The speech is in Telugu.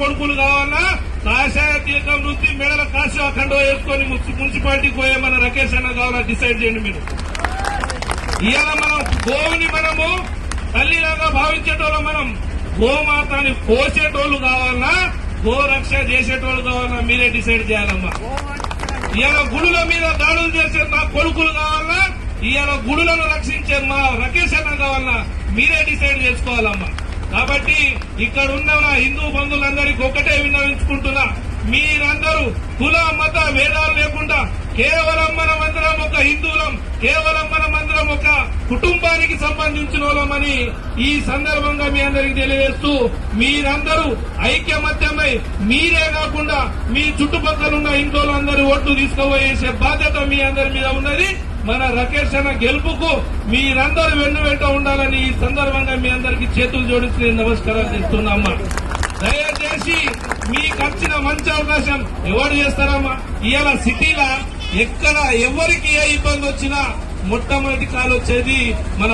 కొడుకులు కావాలన్నా కాషాయ తీర్థం వృత్తి మెడల కాషాయ ఖండో వేసుకొని మున్సిపాలిటీకి పోయే మన రాకేష్ అన్న కావాలా డిసైడ్ చేయండి మీరు. ఇవాళ మనం గోవుని మనము తల్లిలాగా భావించేటోళ్ళు, మనం గోమాతని పోసేటోళ్లు కావాలన్నా గోరక్ష చేసేటోళ్ళు కావాలన్నా మీరే డిసైడ్ చేయాలమ్మా. ఇవాళ గుడుల మీద దాడులు చేసే నా కొడుకులు కావాలన్నా, ఇవాళ గుడులను రక్షించే మా రాకేష్ అన్న కావాలన్నా మీరే డిసైడ్ చేసుకోవాలమ్మా. కాబట్టి ఇక్కడ ఉన్న నా హిందూ బంధువులందరికీ ఒకటే విన్నవించుకుంటున్నా, మీరందరూ కుల మత భేదాలు లేకుండా కేవలం మనమందరం ఒక హిందువులం, కేవలం మనమందరం ఒక కుటుంబానికి సంబంధించిన వాళ్ళమని ఈ సందర్భంగా మీ అందరికీ తెలియజేస్తూ, మీరందరూ ఐక్యమత్యమై మీరే కాకుండా మీ చుట్టుపక్కల ఉన్న ఇంట్లో అందరూ ఓట్లు తీసుకుపోయేసే బాధ్యత మీ అందరి మీద ఉన్నది. మన రాకేష్ అన్న గెలుపుకు మీరందరూ వెన్నువెంట ఉండాలని ఈ సందర్భంగా మీ అందరికీ చేతులు జోడిస్తూ నేను నమస్కారాలు చేస్తున్నామ్మా. దయచేసి మీకు వచ్చిన మంచి అవకాశం ఎవరు చేస్తారమ్మా? ఇవాళ సిటీలో ఎక్కడ ఎవరికి ఏ ఇబ్బంది వచ్చినా మొట్టమొదటి కాలు వచ్చేది మన